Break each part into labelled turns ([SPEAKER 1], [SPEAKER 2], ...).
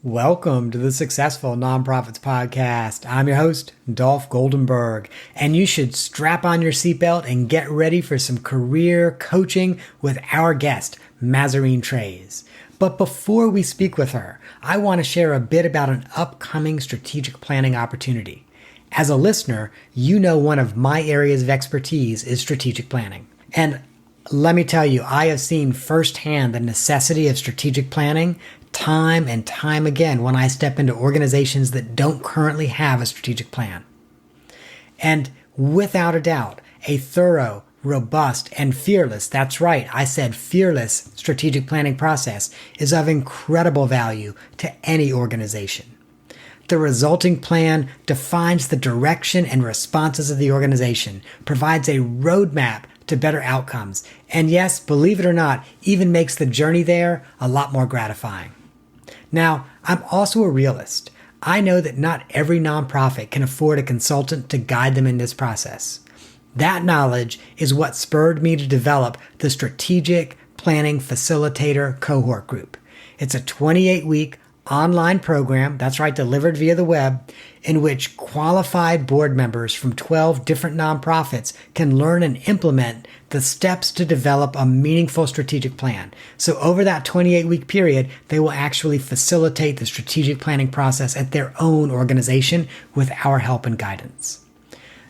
[SPEAKER 1] Welcome to the Successful Nonprofits Podcast. I'm your host, Dolph Goldenberg, and you should strap on your seatbelt and get ready for some career coaching with our guest, Mazarine Treyz. But before we speak with her, I want to share a bit about an upcoming strategic planning opportunity. As a listener, you know one of my areas of expertise is strategic planning. And let me tell you, I have seen firsthand the necessity of strategic planning time and time again when I step into organizations that don't currently have a strategic plan. And without a doubt, a thorough, robust, and fearless, that's right, I said fearless strategic planning process is of incredible value to any organization. The resulting plan defines the direction and responses of the organization, provides a roadmap to better outcomes, and yes, believe it or not, even makes the journey there a lot more gratifying. Now, I'm also a realist. I know that not every nonprofit can afford a consultant to guide them in this process. That knowledge is what spurred me to develop the Strategic Planning Facilitator Cohort Group. It's a 28-week online program, that's right, delivered via the web, in which qualified board members from 12 different nonprofits can learn and implement the steps to develop a meaningful strategic plan. So over that 28-week period, they will actually facilitate the strategic planning process at their own organization with our help and guidance.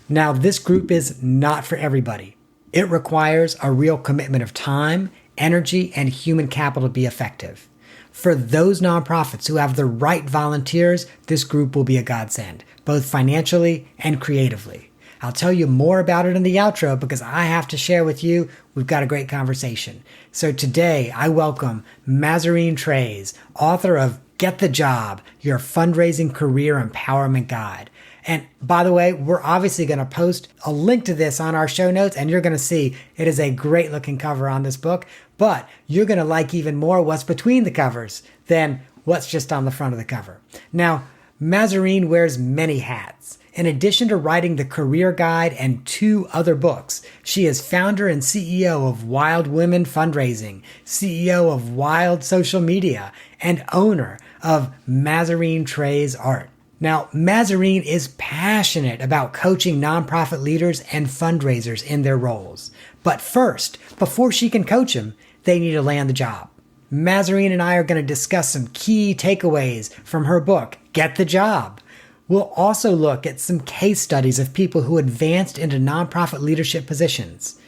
[SPEAKER 1] Now, this group is not for everybody. It requires a real commitment of time, energy, and human capital to be effective. For those nonprofits who have the right volunteers, this group will be a godsend, both financially and creatively. I'll tell you more about it in the outro because I have to share with you, we've got a great conversation. So today I welcome Mazarine Treyz, author of Get the Job, Your Fundraising Career Empowerment Guide. And by the way, we're obviously going to post a link to this on our show notes, and you're going to see it is a great looking cover on this book, but you're going to like even more what's between the covers than what's just on the front of the cover. Now, Mazarine wears many hats. In addition to writing the career guide and 2 other books, she is founder and CEO of Wild Women Fundraising, CEO of Wild Social Media, and owner of Mazarine Treyz Art. Now, Mazarine is passionate about coaching nonprofit leaders and fundraisers in their roles. But first, before she can coach them, they need to land the job. Mazarine and I are going to discuss some key takeaways from her book, Get the Job. We'll also look at some case studies of people who advanced into nonprofit leadership positions.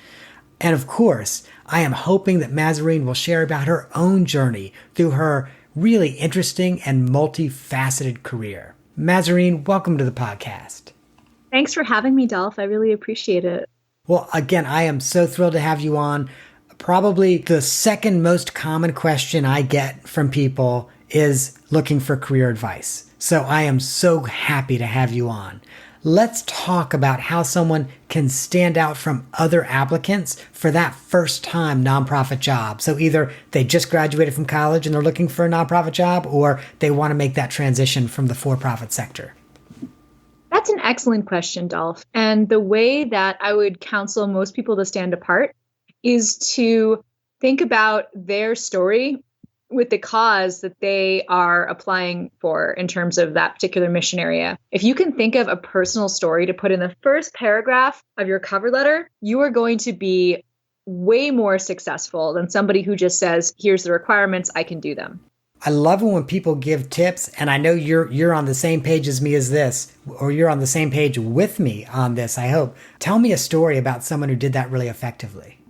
[SPEAKER 1] And of course, I am hoping that Mazarine will share about her own journey through her really interesting and multifaceted career. Mazarine, welcome to the podcast.
[SPEAKER 2] Thanks for having me, Dolph. I really appreciate it.
[SPEAKER 1] Well, again, I am so thrilled to have you on. Probably the second most common question I get from people is looking for career advice. So I am so happy to have you on. Let's talk about how someone can stand out from other applicants for that first time nonprofit job. So either they just graduated from college and they're looking for a nonprofit job, or they want to make that transition from the for-profit sector.
[SPEAKER 2] That's an excellent question, Dolph. And the way that I would counsel most people to stand apart is to think about their story with the cause that they are applying for in terms of that particular mission area. If you can think of a personal story to put in the first paragraph of your cover letter, you are going to be way more successful than somebody who just says, here's the requirements, I can do them.
[SPEAKER 1] I love it when people give tips, and I know you're on the same page as me as this, or you're on the same page with me on this, I hope. Tell me a story about someone who did that really effectively.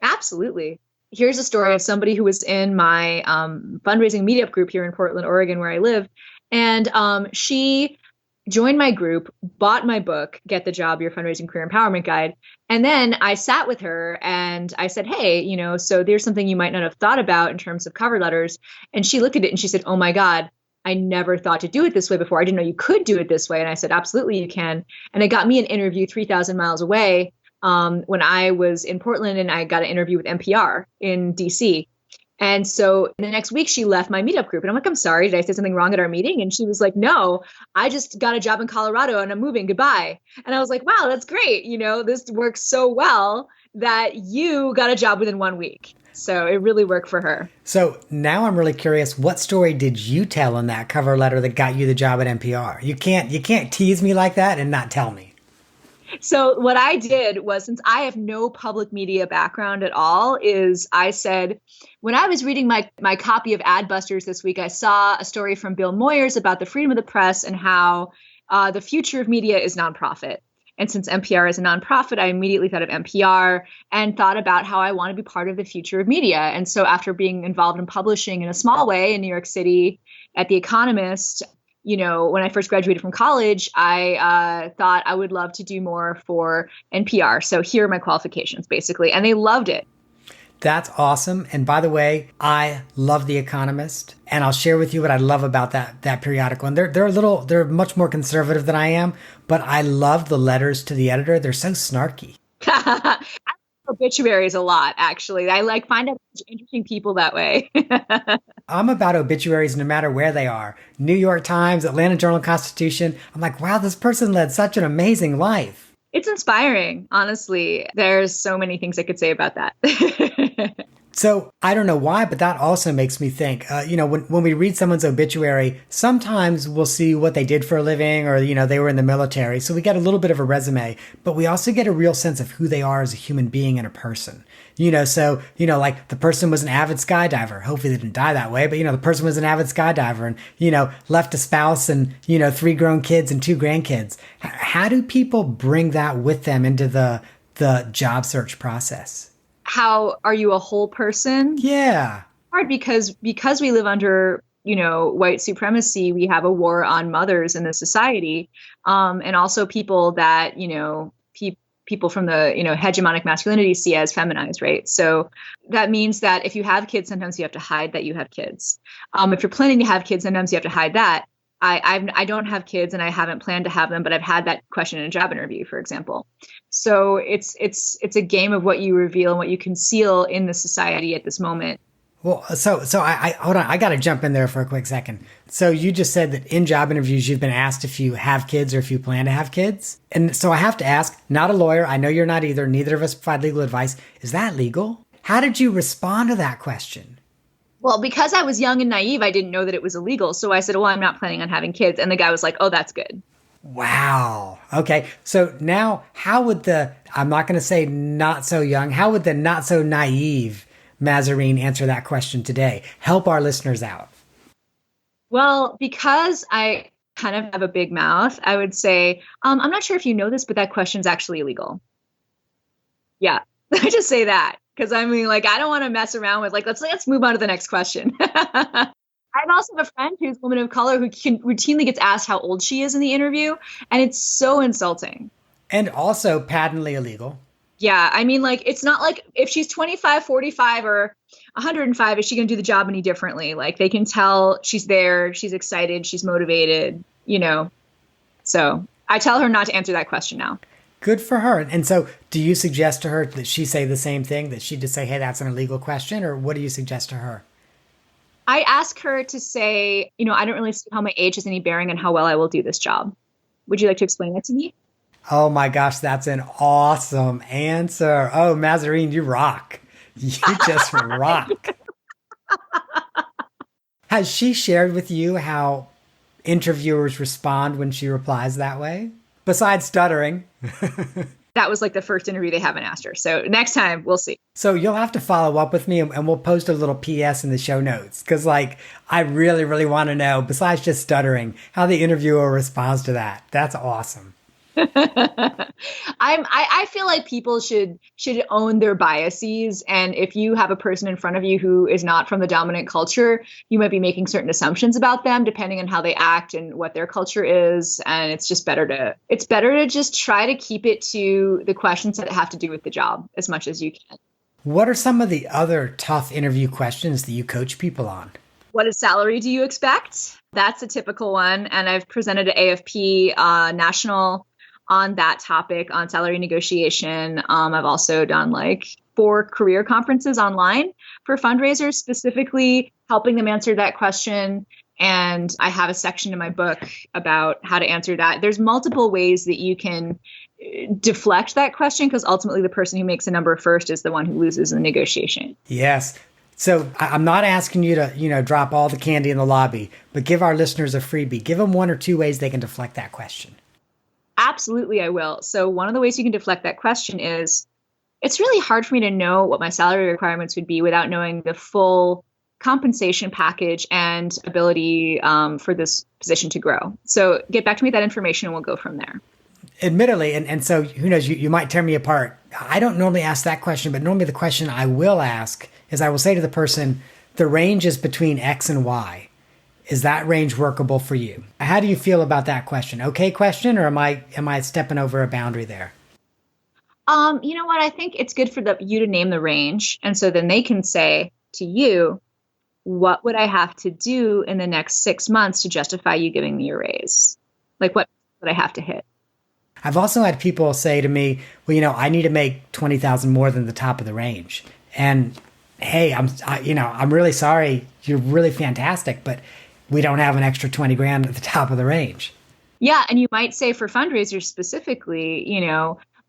[SPEAKER 2] Absolutely. Here's a story of somebody who was in my fundraising meetup group here in Portland, Oregon, where I live. And she joined my group, bought my book, Get the Job, Your Fundraising Career Empowerment Guide. And then I sat with her and I said, hey, so there's something you might not have thought about in terms of cover letters. And she looked at it and she said, oh my God, I never thought to do it this way before. I didn't know you could do it this way. And I said, absolutely, you can. And it got me an interview 3,000 miles away when I was in Portland, and I got an interview with NPR in DC. And so the next week she left my meetup group, and I'm like, I'm sorry, did I say something wrong at our meeting? And she was like, no, I just got a job in Colorado and I'm moving, goodbye. And I was like, wow, that's great. This works so well that you got a job within 1 week. So it really worked for her.
[SPEAKER 1] So now I'm really curious, what story did you tell in that cover letter that got you the job at NPR? You can't tease me like that and not tell me.
[SPEAKER 2] So what I did was, since I have no public media background at all, is I said, when I was reading my copy of Adbusters this week, I saw a story from Bill Moyers about the freedom of the press and how the future of media is nonprofit. And since NPR is a nonprofit, I immediately thought of NPR and thought about how I want to be part of the future of media. And so after being involved in publishing in a small way in New York City at The Economist, when I first graduated from college, I thought I would love to do more for NPR. So here are my qualifications, basically. And they loved it.
[SPEAKER 1] That's awesome. And by the way, I love The Economist, and I'll share with you what I love about that periodical. And they're much more conservative than I am, but I love the letters to the editor. They're so snarky.
[SPEAKER 2] I like obituaries a lot, actually. I find out interesting people that way.
[SPEAKER 1] I'm about obituaries no matter where they are. New York Times, Atlanta Journal-Constitution. I'm like, wow, this person led such an amazing life.
[SPEAKER 2] It's inspiring, honestly. There's so many things I could say about that.
[SPEAKER 1] So I don't know why, but that also makes me think, when we read someone's obituary, sometimes we'll see what they did for a living or, they were in the military. So we get a little bit of a resume, but we also get a real sense of who they are as a human being and a person. Like the person was an avid skydiver. Hopefully they didn't die that way, but, the person was an avid skydiver and, left a spouse and, 3 grown kids and 2 grandkids. How do people bring that with them into the job search process?
[SPEAKER 2] How are you a whole person?
[SPEAKER 1] Yeah.
[SPEAKER 2] Hard because we live under, white supremacy. We have a war on mothers in this society. And also people that, people from the, hegemonic masculinity see as feminized, right? So that means that if you have kids, sometimes you have to hide that you have kids. If you're planning to have kids, sometimes you have to hide that. I don't have kids and I haven't planned to have them, but I've had that question in a job interview, for example. So it's a game of what you reveal and what you conceal in the society at this moment.
[SPEAKER 1] Well, so I hold on. I got to jump in there for a quick second. So you just said that in job interviews, you've been asked if you have kids or if you plan to have kids. And so I have to ask, not a lawyer. I know you're not either. Neither of us provide legal advice. Is that legal? How did you respond to that question?
[SPEAKER 2] Well, because I was young and naive, I didn't know that it was illegal. So I said, well, I'm not planning on having kids. And the guy was like, oh, that's good.
[SPEAKER 1] Wow. Okay. So now how would I'm not going to say not so young, how would the not so naive Mazarine answer that question today? Help our listeners out.
[SPEAKER 2] Well, because I kind of have a big mouth, I would say, I'm not sure if you know this, but that question is actually illegal. Yeah. I just say that. Because I don't want to mess around with let's move on to the next question. I also have a friend who's a woman of color who routinely gets asked how old she is in the interview. And it's so insulting.
[SPEAKER 1] And also patently illegal.
[SPEAKER 2] Yeah. It's not like if she's 25, 45 or 105, is she going to do the job any differently? They can tell she's there. She's excited. She's motivated, So I tell her not to answer that question now.
[SPEAKER 1] Good for her. And so do you suggest to her that she say the same thing, that she just say, hey, that's an illegal question? Or what do you suggest to her?
[SPEAKER 2] I ask her to say, I don't really see how my age has any bearing on how well I will do this job. Would you like to explain that to me?
[SPEAKER 1] Oh my gosh, that's an awesome answer. Oh, Mazarine, you rock. You just rock. Has she shared with you how interviewers respond when she replies that way? Besides stuttering.
[SPEAKER 2] That was the first interview they haven't asked her. So next time we'll see.
[SPEAKER 1] So you'll have to follow up with me and we'll post a little PS in the show notes. Cause I really, really want to know, besides just stuttering, how the interviewer responds to that. That's awesome.
[SPEAKER 2] I feel like people should own their biases, and if you have a person in front of you who is not from the dominant culture, you might be making certain assumptions about them depending on how they act and what their culture is, and it's better to just try to keep it to the questions that have to do with the job as much as you can. What
[SPEAKER 1] are some of the other tough interview questions that you coach people on?
[SPEAKER 2] What salary do you expect? That's a typical one, and I've presented at AFP national on that topic, on salary negotiation. I've also done 4 career conferences online for fundraisers, specifically helping them answer that question. And I have a section in my book about how to answer that. There's multiple ways that you can deflect that question, because ultimately the person who makes a number first is the one who loses in the negotiation.
[SPEAKER 1] Yes. So I'm not asking you to, drop all the candy in the lobby, but give our listeners a freebie. Give them 1 or 2 ways they can deflect that question.
[SPEAKER 2] Absolutely, I will. So one of the ways you can deflect that question is, it's really hard for me to know what my salary requirements would be without knowing the full compensation package and ability for this position to grow. So get back to me that information and we'll go from there.
[SPEAKER 1] Admittedly, and so who knows, you might tear me apart. I don't normally ask that question, but normally the question I will ask is I will say to the person, the range is between X and Y. Is that range workable for you? How do you feel about that question? Okay question, or am I stepping over a boundary there?
[SPEAKER 2] You know what? I think it's good for you to name the range. And so then they can say to you, what would I have to do in the next 6 months to justify you giving me a raise? Like, what would I have to hit?
[SPEAKER 1] I've also had people say to me, well, I need to make 20,000 more than the top of the range. And hey, I'm really sorry. You're really fantastic, but we don't have an extra 20 grand at the top of the range.
[SPEAKER 2] Yeah. And you might say for fundraisers specifically,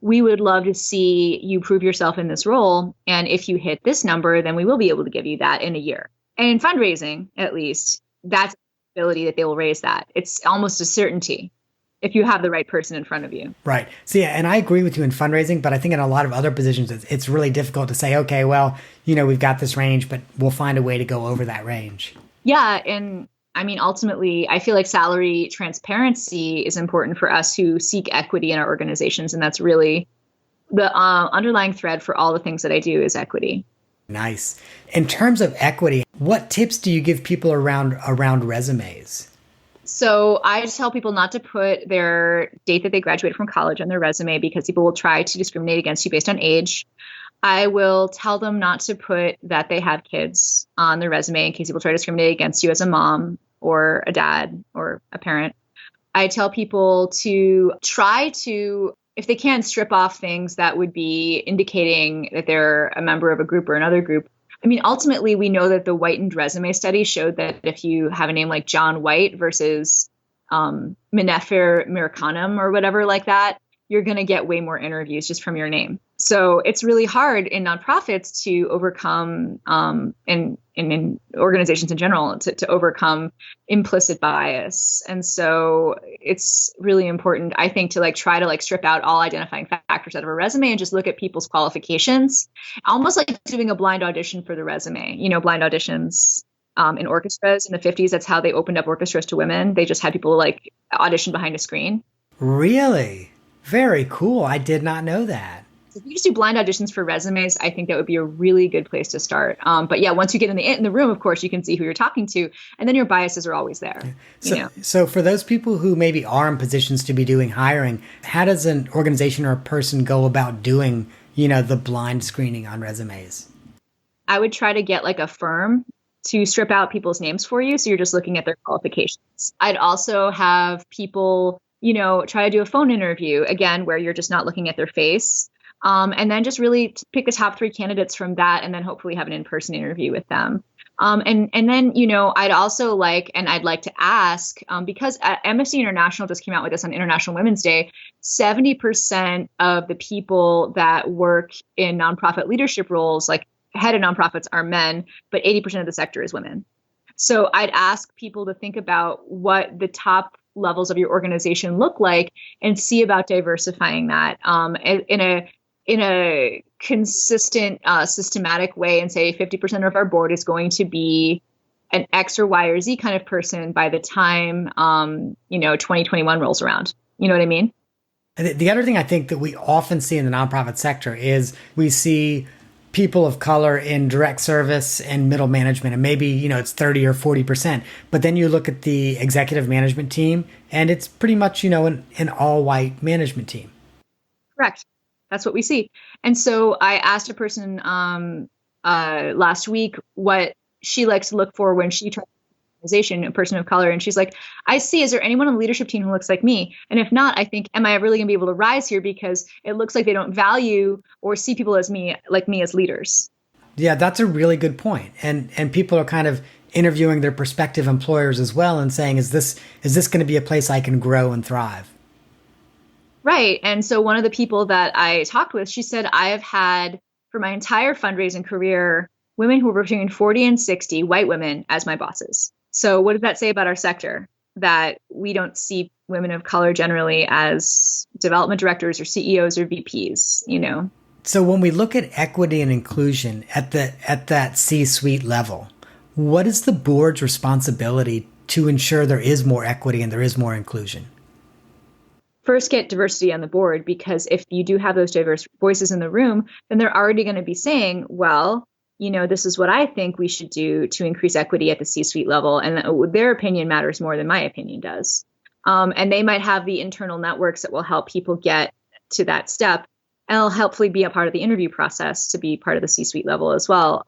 [SPEAKER 2] we would love to see you prove yourself in this role. And if you hit this number, then we will be able to give you that in a year. And in fundraising, at least, that's the ability that they will raise that. It's almost a certainty if you have the right person in front of you.
[SPEAKER 1] Right. So yeah, and I agree with you in fundraising, but I think in a lot of other positions, it's really difficult to say, okay, well, we've got this range, but we'll find a way to go over that range.
[SPEAKER 2] Yeah. And I mean, ultimately, I feel like salary transparency is important for us who seek equity in our organizations. And that's really the underlying thread for all the things that I do is equity.
[SPEAKER 1] Nice. In terms of equity, what tips do you give people around resumes?
[SPEAKER 2] So I just tell people not to put their date that they graduated from college on their resume, because people will try to discriminate against you based on age. I will tell them not to put that they have kids on their resume in case people try to discriminate against you as a mom or a dad or a parent. I tell people to try to, if they can, strip off things that would be indicating that they're a member of a group or another group. I mean, ultimately, we know that the whitened resume study showed that if you have a name like John White versus Minefer Mirkanam or whatever like that, you're going to get way more interviews just from your name. So it's really hard in nonprofits to overcome, in organizations in general, to overcome implicit bias. And so it's really important, I think, to try to strip out all identifying factors out of a resume and just look at people's qualifications, almost like doing a blind audition for the resume. Blind auditions in orchestras in the 50s, that's how they opened up orchestras to women. They just had people audition behind a screen.
[SPEAKER 1] Really? Very cool. I did not know that.
[SPEAKER 2] If you just do blind auditions for resumes, I think that would be a really good place to start. But yeah, once you get in the room, of course, you can see who you're talking to, and then your biases are always there.
[SPEAKER 1] So for those people who maybe are in positions to be doing hiring, how does an organization or a person go about doing, the blind screening on resumes?
[SPEAKER 2] I would try to get a firm to strip out people's names for you, so you're just looking at their qualifications. I'd also have people, try to do a phone interview, again, where you're just not looking at their face. And then just really pick the top 3 candidates from that, and then hopefully have an in-person interview with them. And then, I'd also I'd like to ask, because Amnesty International just came out with this on International Women's Day, 70% of the people that work in nonprofit leadership roles, head of nonprofits, are men, but 80% of the sector is women. So I'd ask people to think about what the top levels of your organization look like and see about diversifying that in a consistent, systematic way, and say 50% of our board is going to be an X or Y or Z kind of person by the time, 2021 rolls around. You know what I mean?
[SPEAKER 1] The other thing I think that we often see in the nonprofit sector is we see people of color in direct service and middle management, and maybe, it's 30 or 40%. But then you look at the executive management team, and it's pretty much, an all-white management team.
[SPEAKER 2] Correct. That's what we see. And so I asked a person last week what she likes to look for when she tries an organization, a person of color. And she's like, I see, is there anyone on the leadership team who looks like me? And if not, I think, am I really going to be able to rise here? Because it looks like they don't value or see people as me as leaders.
[SPEAKER 1] Yeah, that's a really good point. And people are kind of interviewing their prospective employers as well and saying, is this going to be a place I can grow and thrive?
[SPEAKER 2] Right. And so one of the people that I talked with, she said, I have had for my entire fundraising career, women who were between 40 and 60, white women, as my bosses. So what does that say about our sector? That we don't see women of color generally as development directors or CEOs or VPs, you know?
[SPEAKER 1] So when we look at equity and inclusion at that C-suite level, what is the board's responsibility to ensure there is more equity and there is more inclusion?
[SPEAKER 2] First, get diversity on the board, because if you do have those diverse voices in the room, then they're already going to be saying, well, you know, this is what I think we should do to increase equity at the C-suite level. And their opinion matters more than my opinion does. And they might have the internal networks that will help people get to that step, and it'll hopefully be a part of the interview process to be part of the C-suite level as well.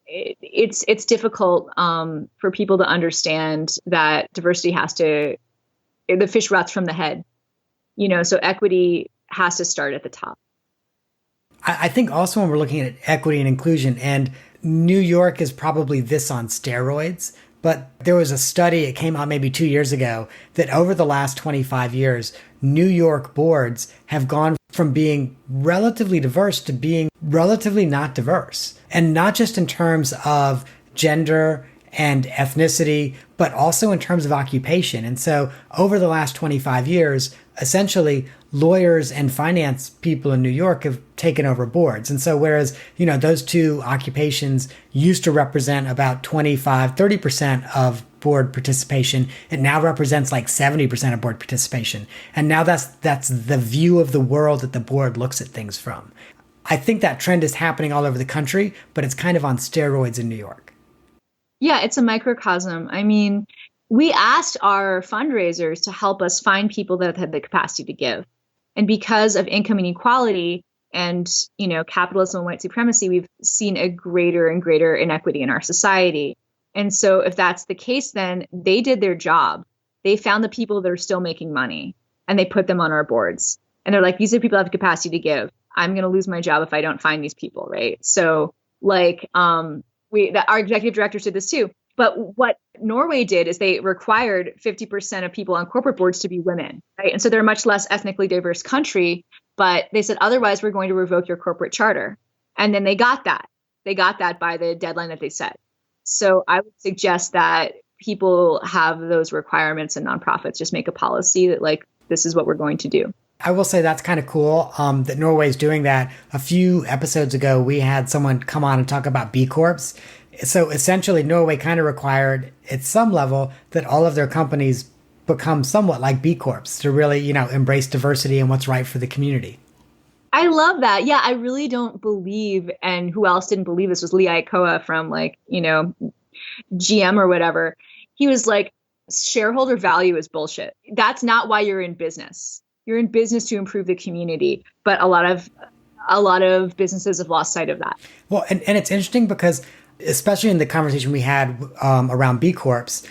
[SPEAKER 2] It's difficult for people to understand that diversity the fish rots from the head, you know, so equity has to start at the top.
[SPEAKER 1] I think also when we're looking at equity and inclusion, and New York is probably this on steroids, but there was a study, it came out maybe 2 years ago, that over the last 25 years, New York boards have gone from being relatively diverse to being relatively not diverse. And not just in terms of gender and ethnicity, but also in terms of occupation. And so over the last 25 years, essentially lawyers and finance people in New York have taken over boards. And so whereas, you know, those two occupations used to represent about 25, 30% of board participation, it now represents like 70% of board participation. And now that's the view of the world that the board looks at things from. I think that trend is happening all over the country, but it's kind of on steroids in New York.
[SPEAKER 2] Yeah, it's a microcosm. I mean, we asked our fundraisers to help us find people that had the capacity to give. And because of income inequality and, you know, capitalism and white supremacy, we've seen a greater and greater inequity in our society. And so if that's the case, then they did their job. They found the people that are still making money and they put them on our boards. And they're like, these are people that have the capacity to give. I'm going to lose my job if I don't find these people, right? So like, our executive directors did this too. But what Norway did is they required 50% of people on corporate boards to be women, right? And so they're a much less ethnically diverse country, but they said, otherwise, we're going to revoke your corporate charter. And then they got that. They got that by the deadline that they set. So I would suggest that people have those requirements and nonprofits just make a policy that like, this is what we're going to do.
[SPEAKER 1] I will say that's kind of cool that Norway's doing that. A few episodes ago, we had someone come on and talk about B Corps. So essentially, Norway kind of required at some level that all of their companies become somewhat like B Corps to really, you know, embrace diversity and what's right for the community.
[SPEAKER 2] I love that. Yeah, I really don't believe, and who else didn't believe this was Lee Iacocca from like, you know, GM or whatever. He was like, shareholder value is bullshit. That's not why you're in business. You're in business to improve the community. But a lot of businesses have lost sight of that.
[SPEAKER 1] Well, and it's interesting because especially in the conversation we had around B Corps,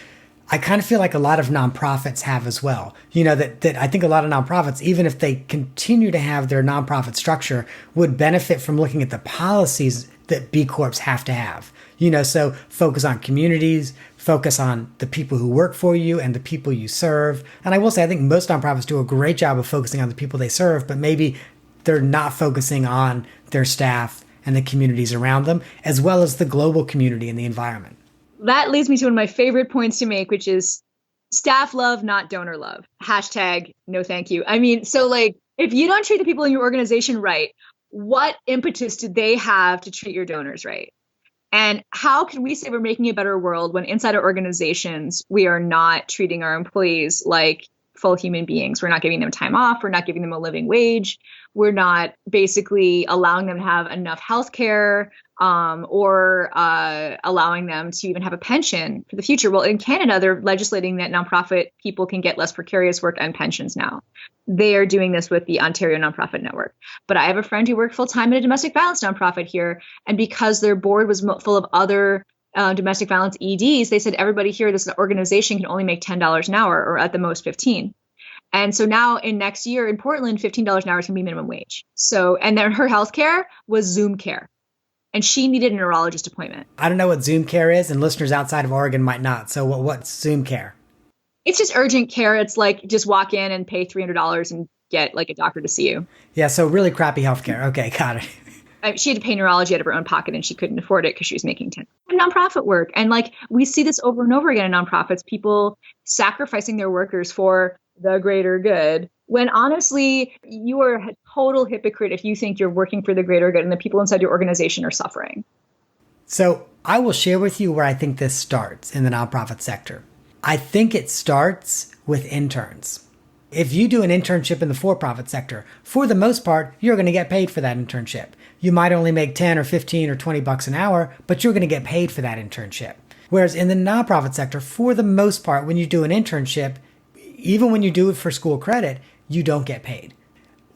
[SPEAKER 1] I kind of feel like a lot of nonprofits have as well. You know, that I think a lot of nonprofits, even if they continue to have their nonprofit structure, would benefit from looking at the policies that B Corps have to have. You know, so focus on communities, focus on the people who work for you and the people you serve. And I will say, I think most nonprofits do a great job of focusing on the people they serve, but maybe they're not focusing on their staff and the communities around them, as well as the global community and the environment.
[SPEAKER 2] That leads me to one of my favorite points to make, which is staff love, not donor love. Hashtag no thank you. I mean, so like, if you don't treat the people in your organization right, what impetus do they have to treat your donors right? And how can we say we're making a better world when inside our organizations, we are not treating our employees like full human beings? We're not giving them time off. We're not giving them a living wage. We're not basically allowing them to have enough health care or allowing them to even have a pension for the future. Well, in Canada, they're legislating that nonprofit people can get less precarious work and pensions now. They are doing this with the Ontario Nonprofit Network. But I have a friend who worked full time at a domestic violence nonprofit here. And because their board was full of other domestic violence EDs, they said everybody here, this organization can only make $10 an hour or at the most 15. And so now in next year in Portland, $15 an hour is going to be minimum wage. So, and then her health care was Zoom care. And she needed a neurologist appointment.
[SPEAKER 1] I don't know what Zoom care is, and listeners outside of Oregon might not. So what's Zoom care?
[SPEAKER 2] It's just urgent care. It's like just walk in and pay $300 and get like a doctor to see you.
[SPEAKER 1] Yeah, so really crappy healthcare. Okay, got it.
[SPEAKER 2] She had to pay neurology out of her own pocket and she couldn't afford it because she was making 10 nonprofit work. And like we see this over and over again in nonprofits, people sacrificing their workers for the greater good. When honestly, you are a total hypocrite if you think you're working for the greater good and the people inside your organization are suffering.
[SPEAKER 1] So I will share with you where I think this starts in the nonprofit sector. I think it starts with interns. If you do an internship in the for-profit sector, for the most part, you're going to get paid for that internship. You might only make 10 or 15 or 20 bucks an hour, but you're going to get paid for that internship. Whereas in the nonprofit sector, for the most part, when you do an internship, even when you do it for school credit, you don't get paid.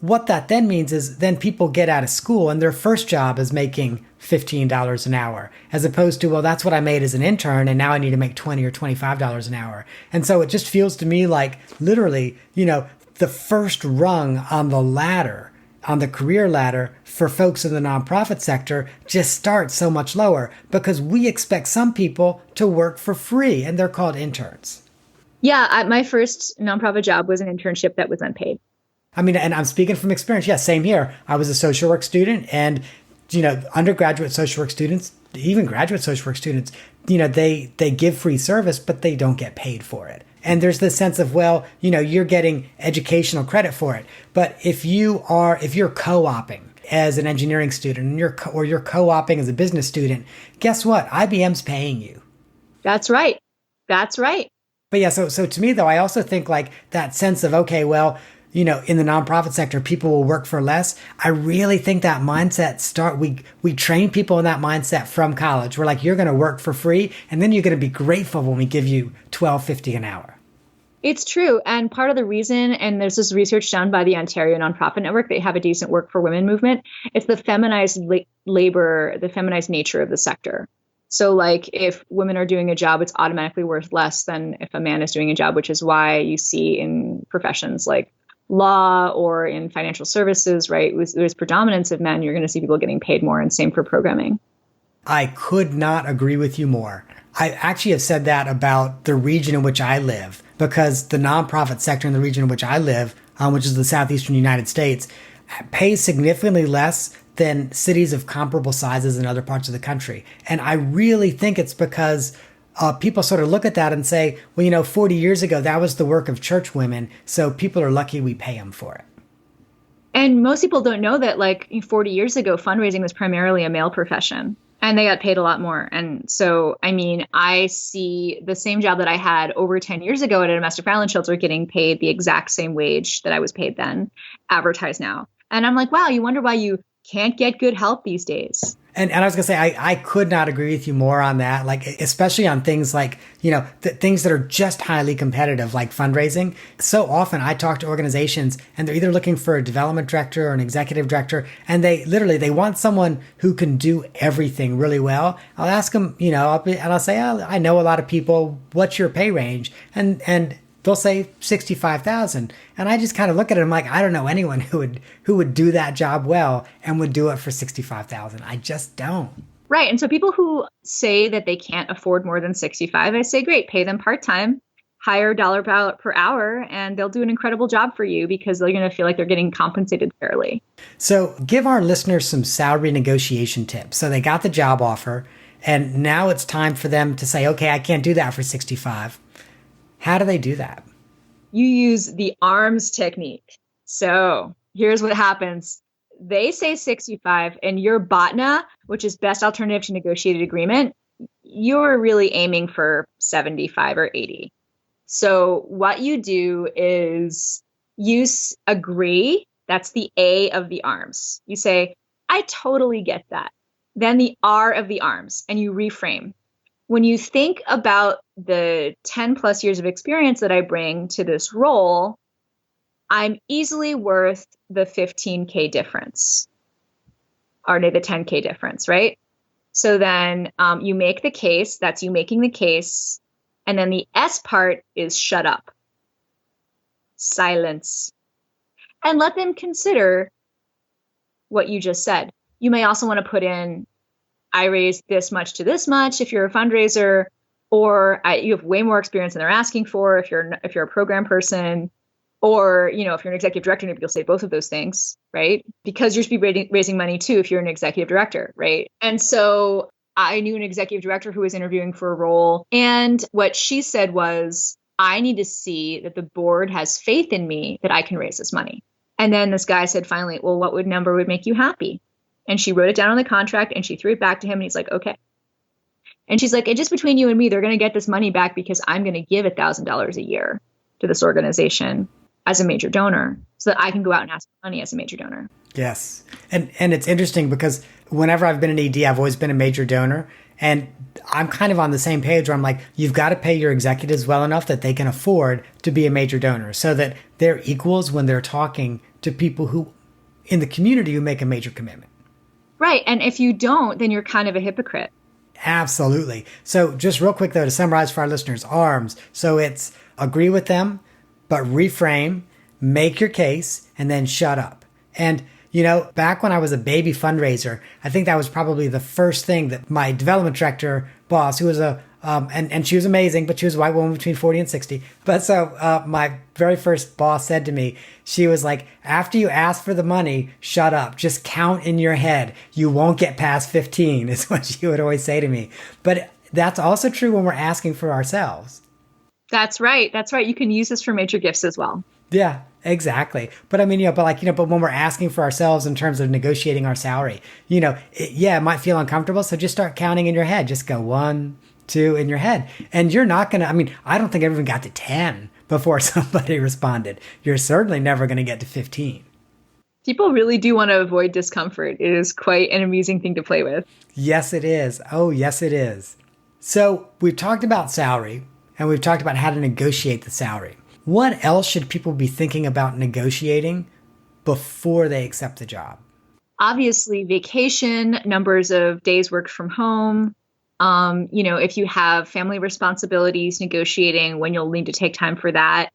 [SPEAKER 1] What that then means is then people get out of school and their first job is making $15 an hour, as opposed to, well, that's what I made as an intern and now I need to make $20 or $25 an hour. And so it just feels to me like literally, the first rung on the ladder, on the career ladder for folks in the nonprofit sector just starts so much lower because we expect some people to work for free and they're called interns.
[SPEAKER 2] Yeah, my first nonprofit job was an internship that was unpaid.
[SPEAKER 1] I mean, and I'm speaking from experience. Yeah, same here. I was a social work student and, undergraduate social work students, even graduate social work students, they give free service, but they don't get paid for it. And there's this sense of, well, you're getting educational credit for it. But if you're co-oping as an engineering student and you're co-oping as a business student, guess what? IBM's paying you.
[SPEAKER 2] That's right. That's right.
[SPEAKER 1] But yeah, so to me, though, I also think like that sense of, okay, well, in the nonprofit sector, people will work for less. I really think that mindset we train people in that mindset from college. We're like, you're going to work for free, and then you're going to be grateful when we give you $12.50 an hour.
[SPEAKER 2] It's true. And part of the reason, and there's this research done by the Ontario Nonprofit Network, they have a decent work for women movement. It's the feminized labor, the feminized nature of the sector. So like if women are doing a job, it's automatically worth less than if a man is doing a job, which is why you see in professions like law or in financial services, right? There's predominance of men. You're going to see people getting paid more, and same for programming.
[SPEAKER 1] I could not agree with you more. I actually have said that about the region in which I live, because the nonprofit sector in the region in which I live, which is the southeastern United States, pays significantly less than cities of comparable sizes in other parts of the country. And I really think it's because people sort of look at that and say, well, 40 years ago, that was the work of church women, so people are lucky we pay them for it.
[SPEAKER 2] And most people don't know that, like 40 years ago, fundraising was primarily a male profession, and they got paid a lot more. And so, I mean, I see the same job that I had over 10 years ago at a domestic violence shelter getting paid the exact same wage that I was paid then, advertised now. And I'm like, wow, you wonder why you can't get good help these days.
[SPEAKER 1] And I was going to say, I could not agree with you more on that, like, especially on things like, things that are just highly competitive, like fundraising. So often I talk to organizations and they're either looking for a development director or an executive director, and they want someone who can do everything really well. I'll ask them, I'll say, oh, I know a lot of people, what's your pay range? And they'll say 65,000. And I just kind of look at it, I'm like, I don't know anyone who would do that job well and would do it for 65,000. I just don't.
[SPEAKER 2] Right. And so people who say that they can't afford more than 65, I say, great, pay them part-time, hire dollar per hour, and they'll do an incredible job for you because they're going to feel like they're getting compensated fairly.
[SPEAKER 1] So give our listeners some salary negotiation tips. So they got the job offer and now it's time for them to say, okay, I can't do that for 65. How do they do that?
[SPEAKER 3] You use the A.R.M.S technique. So here's what happens. They say 65 and your BATNA, which is best alternative to negotiated agreement, you're really aiming for 75 or 80. So what you do is you agree. That's the A of the A.R.M.S. You say, I totally get that. Then the R of the A.R.M.S. and you reframe. When you think about the 10 plus years of experience that I bring to this role, I'm easily worth the 15K difference, or the 10K difference, right? So then you make the case, that's you making the case. And then the S part is shut up, silence, and let them consider what you just said. You may also want to put in, I raised this much to this much if you're a fundraiser, or you have way more experience than they're asking for if you're a program person.
[SPEAKER 2] Or, if you're an executive director, maybe you'll say both of those things, right? Because you're supposed to be raising money too if you're an executive director, right? And so I knew an executive director who was interviewing for a role. And what she said was, I need to see that the board has faith in me that I can raise this money. And then this guy said, finally, well, what number would make you happy? And she wrote it down on the contract and she threw it back to him. And he's like, okay. And she's like, and just between you and me, they're going to get this money back because I'm going to give $1,000 a year to this organization as a major donor so that I can go out and ask for money as a major donor.
[SPEAKER 1] Yes. And it's interesting because whenever I've been an ED, I've always been a major donor. And I'm kind of on the same page where I'm like, you've got to pay your executives well enough that they can afford to be a major donor so that they're equals when they're talking to people who in the community who make a major commitment.
[SPEAKER 2] Right. And if you don't, then you're kind of a hypocrite.
[SPEAKER 1] Absolutely. So just real quick, though, to summarize for our listeners, A.R.M.S. So it's agree with them, but reframe, make your case, and then shut up. And, back when I was a baby fundraiser, I think that was probably the first thing that my development director boss, who was and she was amazing, but she was a white woman between 40 and 60. But so my very first boss said to me, she was like, after you ask for the money, shut up. Just count in your head. You won't get past 15 is what she would always say to me. But that's also true when we're asking for ourselves.
[SPEAKER 2] That's right. That's right. You can use this for major gifts as well.
[SPEAKER 1] Yeah, exactly. But I mean, but when we're asking for ourselves in terms of negotiating our salary, it might feel uncomfortable. So just start counting in your head. Just go 1, 2 in your head. And you're not going to, I don't think I even got to 10 before somebody responded. You're certainly never going to get to 15.
[SPEAKER 2] People really do want to avoid discomfort. It is quite an amusing thing to play with.
[SPEAKER 1] Yes, it is. Oh, yes, it is. So we've talked about salary and we've talked about how to negotiate the salary. What else should people be thinking about negotiating before they accept the job?
[SPEAKER 2] Obviously, vacation, numbers of days worked from home. If you have family responsibilities, negotiating when you'll need to take time for that.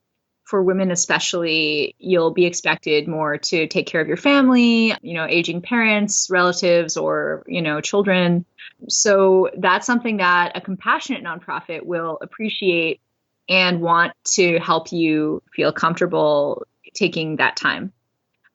[SPEAKER 2] For women especially, you'll be expected more to take care of your family, aging parents, relatives, or, children. So that's something that a compassionate nonprofit will appreciate and want to help you feel comfortable taking that time.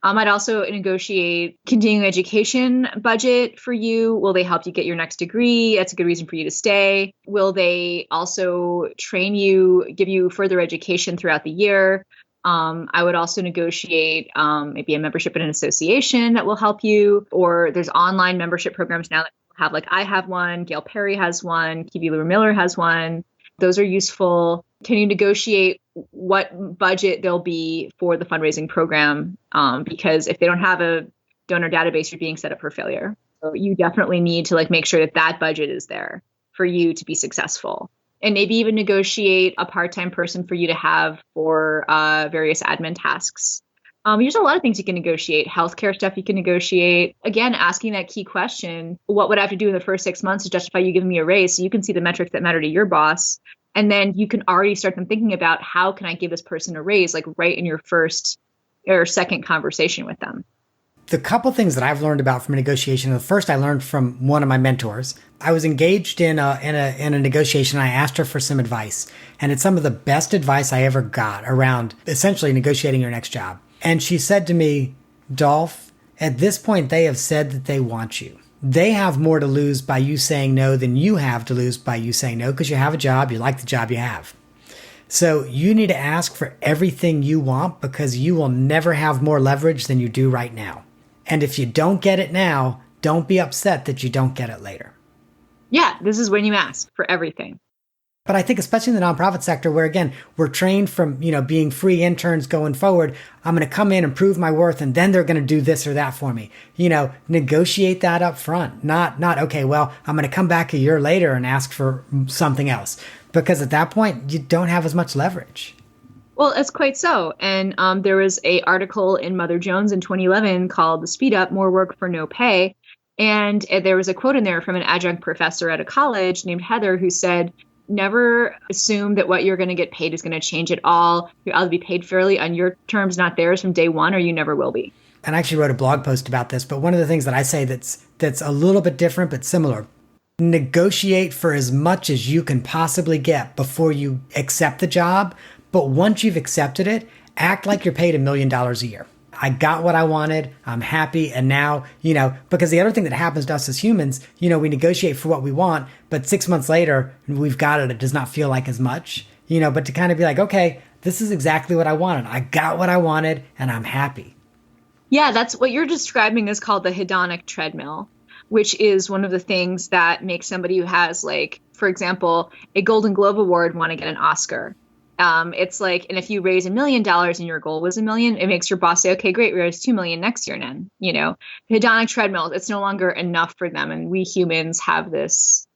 [SPEAKER 2] I'd also negotiate continuing education budget for you. Will they help you get your next degree? That's a good reason for you to stay. Will they also train you, give you further education throughout the year? I would also negotiate maybe a membership in an association that will help you, or there's online membership programs now that have, like I have one, Gail Perry has one, Kiwi Lou Miller has one. Those are useful. Can you negotiate what budget there'll be for the fundraising program? Because if they don't have a donor database, you're being set up for failure. So you definitely need to make sure that budget is there for you to be successful. And maybe even negotiate a part-time person for you to have for various admin tasks. There's a lot of things you can negotiate. Healthcare stuff you can negotiate. Again, asking that key question, what would I have to do in the first 6 months to justify you giving me a raise? So you can see the metrics that matter to your boss. And then you can already start them thinking about, how can I give this person a raise, right in your first or second conversation with them.
[SPEAKER 1] The couple things that I've learned about from a negotiation, the first I learned from one of my mentors. I was engaged in a negotiation. I asked her for some advice, and it's some of the best advice I ever got around essentially negotiating your next job. And she said to me, Dolph, at this point, they have said that they want you. They have more to lose by you saying no than you have to lose by you saying no, because you have a job, you like the job you have. So you need to ask for everything you want, because you will never have more leverage than you do right now. And if you don't get it now, don't be upset that you don't get it later.
[SPEAKER 2] Yeah, this is when you ask for everything.
[SPEAKER 1] But I think especially in the nonprofit sector, where again, we're trained from, being free interns going forward, I'm going to come in and prove my worth, and then they're going to do this or that for me. Negotiate that up front. Not, okay, well, I'm going to come back a year later and ask for something else. Because at that point, you don't have as much leverage.
[SPEAKER 2] Well, it's quite so. And there was an article in Mother Jones in 2011 called "The Speed Up, More Work for No Pay." And there was a quote in there from an adjunct professor at a college named Heather, who said, never assume that what you're going to get paid is going to change at all. You'll either be paid fairly on your terms, not theirs, from day one, or you never will be.
[SPEAKER 1] And I actually wrote a blog post about this, but one of the things that I say that's a little bit different but similar: negotiate for as much as you can possibly get before you accept the job, But once you've accepted it, act like you're paid $1 million a year. I got what I wanted. I'm happy. And now, because the other thing that happens to us as humans, we negotiate for what we want, but 6 months later, we've got it. It does not feel like as much, but to kind of be like, okay, this is exactly what I wanted. I got what I wanted and I'm happy.
[SPEAKER 2] Yeah, that's what you're describing is called the hedonic treadmill, which is one of the things that makes somebody who has, like, for example, a Golden Globe Award want to get an Oscar. It's like, and if you raise $1 million and your goal was $1 million, it makes your boss say, okay, great, we raise $2 million next year. And then, hedonic treadmills, it's no longer enough for them. And we humans have this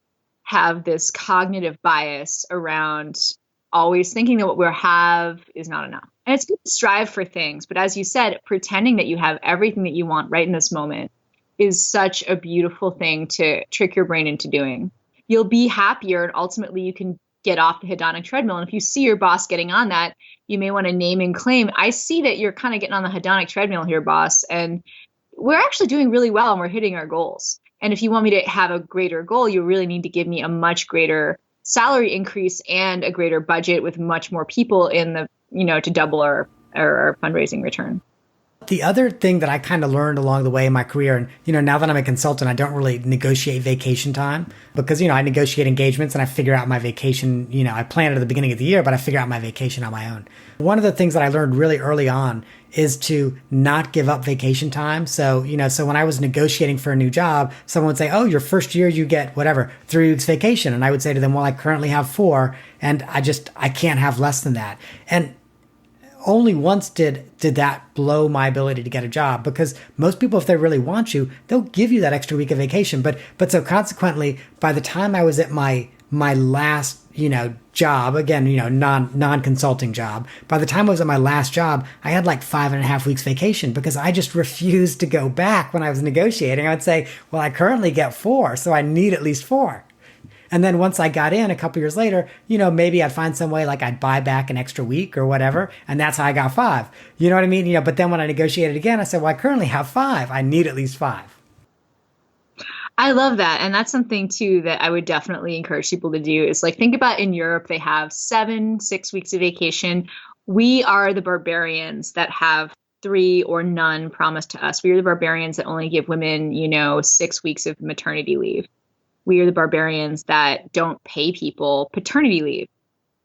[SPEAKER 2] cognitive bias around always thinking that what we have is not enough. And it's good to strive for things. But as you said, pretending that you have everything that you want right in this moment is such a beautiful thing to trick your brain into doing. You'll be happier, and ultimately you can get off the hedonic treadmill. And if you see your boss getting on that, you may want to name and claim, I see that you're kind of getting on the hedonic treadmill here, boss. And we're actually doing really well and we're hitting our goals. And if you want me to have a greater goal, you really need to give me a much greater salary increase and a greater budget with much more people in the, to double our fundraising return.
[SPEAKER 1] The other thing that I kind of learned along the way in my career, and, now that I'm a consultant, I don't really negotiate vacation time because, I negotiate engagements and I figure out my vacation, I plan it at the beginning of the year, but I figure out my vacation on my own. One of the things that I learned really early on is to not give up vacation time. So, so when I was negotiating for a new job, someone would say, oh, your first year, you get 3 weeks vacation. And I would say to them, well, I currently have 4 and I can't have less than that. And only once did that blow my ability to get a job, because most people, if they really want you, they'll give you that extra week of vacation. But so consequently, by the time I was at my last, job, again, non-consulting job, by the time I was at my last job, I had like 5.5 weeks vacation because I just refused to go back when I was negotiating. I would say, well, I currently get 4, so I need at least 4. And then once I got in a couple years later, maybe I'd find some way, like I'd buy back an extra week or whatever. And that's how I got 5. You know what I mean? But then when I negotiated again, I said, well, I currently have 5. I need at least 5.
[SPEAKER 2] I love that. And that's something too that I would definitely encourage people to do is, like, think about in Europe, they have 6 weeks of vacation. We are the barbarians that have 3 or none promised to us. We are the barbarians that only give women, 6 weeks of maternity leave. We are the barbarians that don't pay people paternity leave.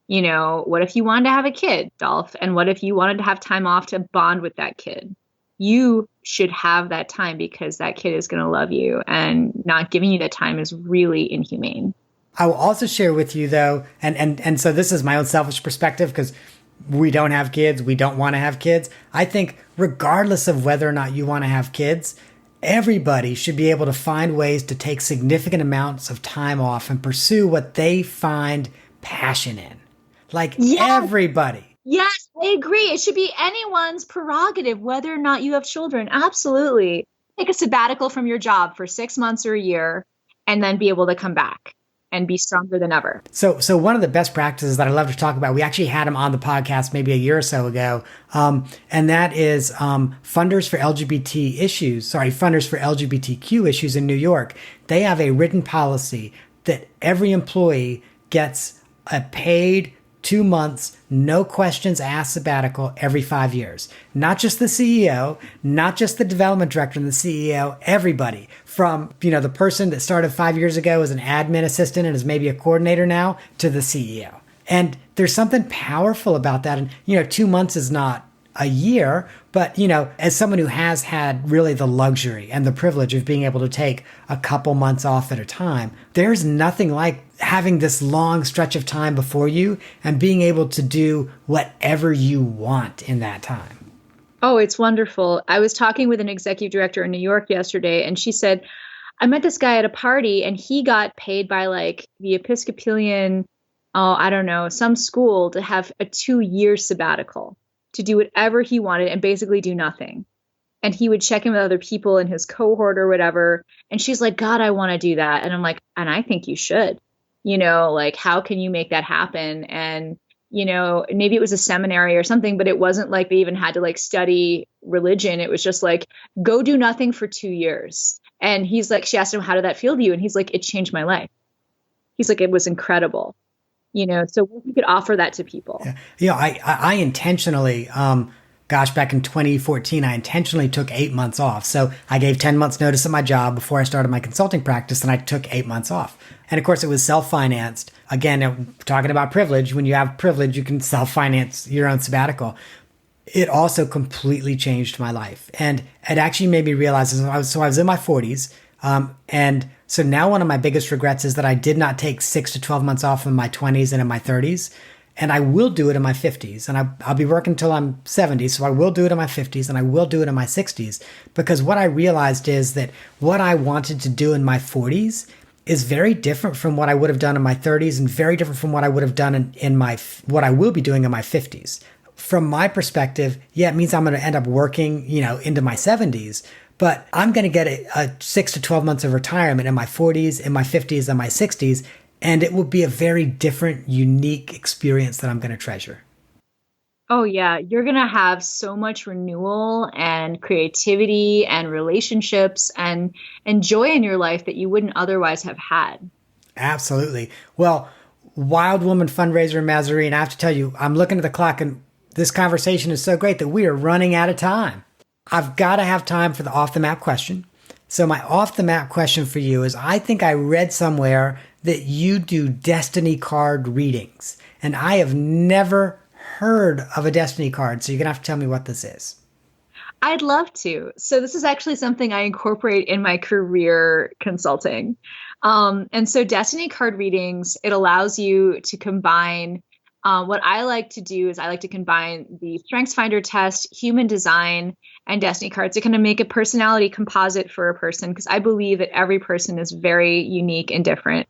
[SPEAKER 2] What if you wanted to have a kid, Dolph? And what if you wanted to have time off to bond with that kid? You should have that time because that kid is going to love you, and not giving you that time is really inhumane.
[SPEAKER 1] I will also share with you, though, and so this is my own selfish perspective because we don't have kids. We don't want to have kids. I think regardless of whether or not you want to have kids, everybody should be able to find ways to take significant amounts of time off and pursue what they find passion in. Like, everybody.
[SPEAKER 2] Yes, I agree. It should be anyone's prerogative, whether or not you have children. Absolutely. Take a sabbatical from your job for 6 months or a year and then be able to come back and be stronger than ever.
[SPEAKER 1] So one of the best practices that I love to talk about, we actually had him on the podcast maybe a year or so ago, and that is funders for LGBTQ issues in New York. They have a written policy that every employee gets a paid 2 months, no questions asked sabbatical every 5 years. Not just the CEO, not just the development director and the CEO, everybody from, the person that started 5 years ago as an admin assistant and is maybe a coordinator now to the CEO. And there's something powerful about that. And, 2 months is not a year, but, as someone who has had really the luxury and the privilege of being able to take a couple months off at a time, there's nothing like having this long stretch of time before you and being able to do whatever you want in that time.
[SPEAKER 2] Oh, it's wonderful. I was talking with an executive director in New York yesterday, and she said, I met this guy at a party and he got paid by like the Episcopalian, some school to have a 2-year sabbatical to do whatever he wanted and basically do nothing. And he would check in with other people in his cohort or whatever. And she's like, God, I want to do that. And I'm like, and I think you should, how can you make that happen? And, maybe it was a seminary or something, but it wasn't like they even had to like study religion. It was just like, go do nothing for 2 years. And he's like, she asked him, how did that feel to you? And he's like, it changed my life. He's like, it was incredible. So what if you could offer that to people?
[SPEAKER 1] Yeah. I intentionally, back in 2014, I intentionally took 8 months off. So I gave 10 months notice at my job before I started my consulting practice, and I took 8 months off. And of course, it was self-financed. Again, talking about privilege, when you have privilege, you can self-finance your own sabbatical. It also completely changed my life. And it actually made me realize, I was in my 40s. And so now one of my biggest regrets is that I did not take 6 to 12 months off in my 20s and in my 30s. And I will do it in my 50s. And I'll be working until I'm 70. So I will do it in my 50s and I will do it in my 60s. Because what I realized is that what I wanted to do in my 40s is very different from what I would have done in my 30s and very different from what I would have done what I will be doing in my 50s. From my perspective, it means I'm going to end up working, into my 70s. But I'm going to get a 6 to 12 months of retirement in my 40s, in my 50s, and my 60s. And it will be a very different, unique experience that I'm going to treasure.
[SPEAKER 2] Oh, yeah. You're going to have so much renewal and creativity and relationships and joy in your life that you wouldn't otherwise have had.
[SPEAKER 1] Absolutely. Well, Wild Woman Fundraiser Mazarine, I have to tell you, I'm looking at the clock and this conversation is so great that we are running out of time. I've got to have time for the off the map question. So my off the map question for you is, I think I read somewhere that you do destiny card readings, and I have never heard of a destiny card. So you're going to have to tell me what this is.
[SPEAKER 2] I'd love to. So this is actually something I incorporate in my career consulting. And so destiny card readings, it allows you to combine what I like to do is I like to combine the StrengthsFinder test, human design, and destiny cards to kind of make a personality composite for a person, because I believe that every person is very unique and different.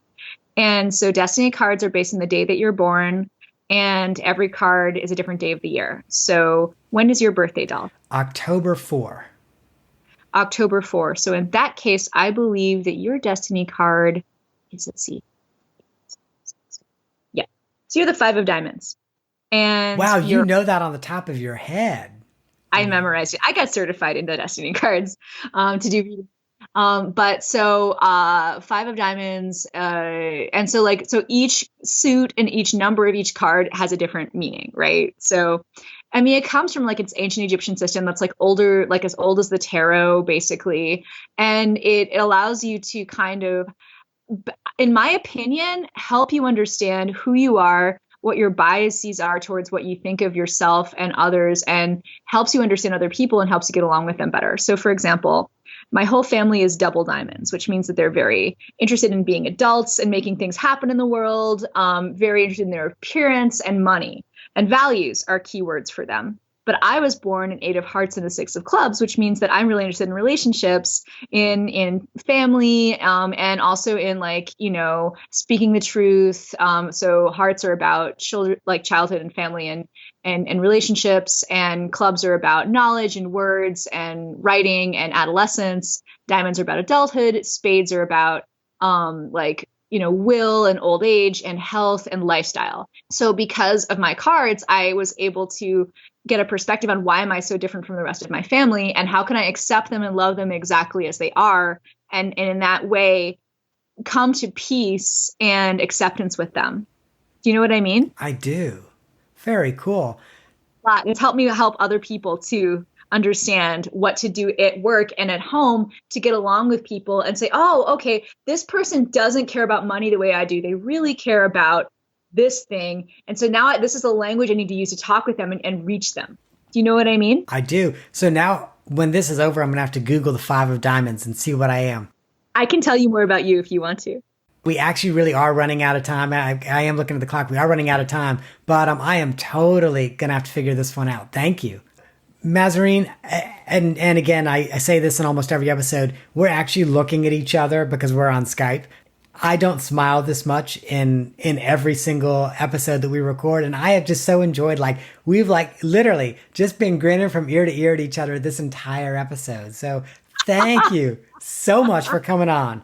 [SPEAKER 2] And so destiny cards are based on the day that you're born, and every card is a different day of the year. So when is your birthday, Dolph?
[SPEAKER 1] October 4.
[SPEAKER 2] October 4. So in that case, I believe that your destiny card is, let's see. So you're the 5 of diamonds. And
[SPEAKER 1] wow, you know that on the top of your head.
[SPEAKER 2] I memorized it. I got certified in the destiny cards to do reading. But so 5 of diamonds. And so each suit and each number of each card has a different meaning, right? So, I mean, it comes from its ancient Egyptian system that's older, as old as the tarot, basically. And it allows you to kind of, in my opinion, help you understand who you are, what your biases are towards what you think of yourself and others, and helps you understand other people and helps you get along with them better. So for example, my whole family is double diamonds, which means that they're very interested in being adults and making things happen in the world, very interested in their appearance and money, and values are keywords for them. But I was born an 8 of hearts and a 6 of clubs, which means that I'm really interested in relationships, in family, and also in speaking the truth. So hearts are about children, childhood and family and relationships, and clubs are about knowledge and words and writing and adolescence. Diamonds are about adulthood. Spades are about will and old age and health and lifestyle. So because of my cards, I was able to get a perspective on why am I so different from the rest of my family, and how can I accept them and love them exactly as they are, and in that way come to peace and acceptance with them. Do you know what I mean?
[SPEAKER 1] I do. Very cool.
[SPEAKER 2] It's helped me help other people to understand what to do at work and at home to get along with people and say, oh, okay, this person doesn't care about money the way I do. They really care about this thing. And so now this is the language I need to use to talk with them and reach them. Do you know what I mean?
[SPEAKER 1] I do. So now when this is over, I'm going to have to Google the 5 of diamonds and see what I am.
[SPEAKER 2] I can tell you more about you if you want to.
[SPEAKER 1] We actually really are running out of time. I am looking at the clock. We are running out of time, but I am totally going to have to figure this one out. Thank you. Mazarine, and again, I say this in almost every episode, we're actually looking at each other because we're on Skype. I don't smile this much in every single episode that we record, and I have just so enjoyed, we've literally just been grinning from ear to ear at each other this entire episode. So thank you so much for coming on.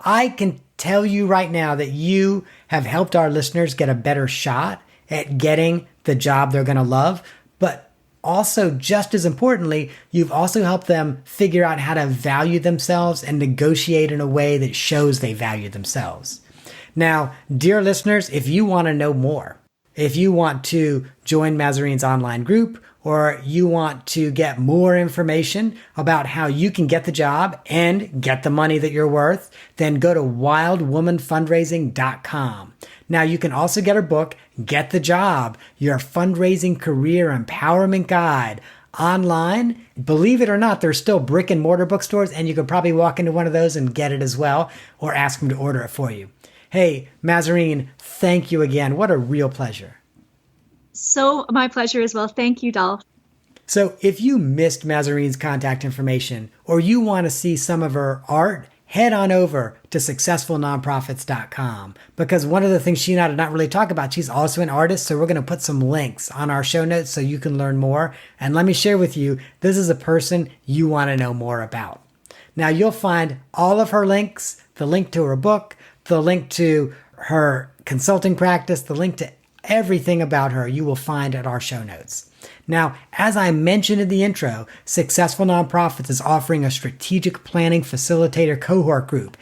[SPEAKER 1] I can tell you right now that you have helped our listeners get a better shot at getting the job they're going to love, but also, just as importantly, you've also helped them figure out how to value themselves and negotiate in a way that shows they value themselves. Now, dear listeners, if you want to know more, if you want to join Mazarine's online group, or you want to get more information about how you can get the job and get the money that you're worth, then go to wildwomanfundraising.com. Now, you can also get her book, Get the Job, Your Fundraising Career Empowerment Guide, online. Believe it or not, there's still brick and mortar bookstores, and you could probably walk into one of those and get it as well, or ask them to order it for you. Hey, Mazarine, thank you again. What a real pleasure.
[SPEAKER 2] So my pleasure as well. Thank you, Dolph.
[SPEAKER 1] So if you missed Mazarine's contact information, or you want to see some of her art, head on over to successfulnonprofits.com, because one of the things she and I did not really talk about, she's also an artist. So we're going to put some links on our show notes so you can learn more. And let me share with you, this is a person you want to know more about. Now you'll find all of her links, the link to her book, the link to her consulting practice, the link to everything about her you will find at our show notes. Now, as I mentioned in the intro, Successful Nonprofits is offering a strategic planning facilitator cohort group.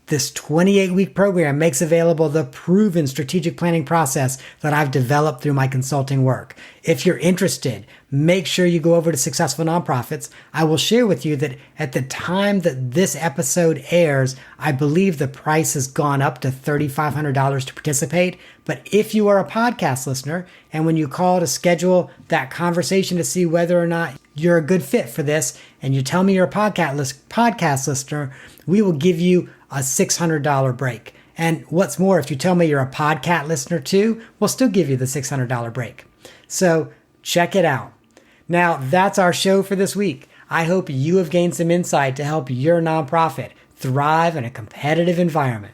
[SPEAKER 1] This 28-week program makes available the proven strategic planning process that I've developed through my consulting work. If you're interested, make sure you go over to Successful Nonprofits. I will share with you that at the time that this episode airs, I believe the price has gone up to $3,500 to participate. But if you are a podcast listener, and when you call to schedule that conversation to see whether or not you're a good fit for this, and you tell me you're a podcast listener, we will give you a $600 break. And what's more, if you tell me you're a podcast listener too, we'll still give you the $600 break. So check it out. Now, that's our show for this week. I hope you have gained some insight to help your nonprofit thrive in a competitive environment.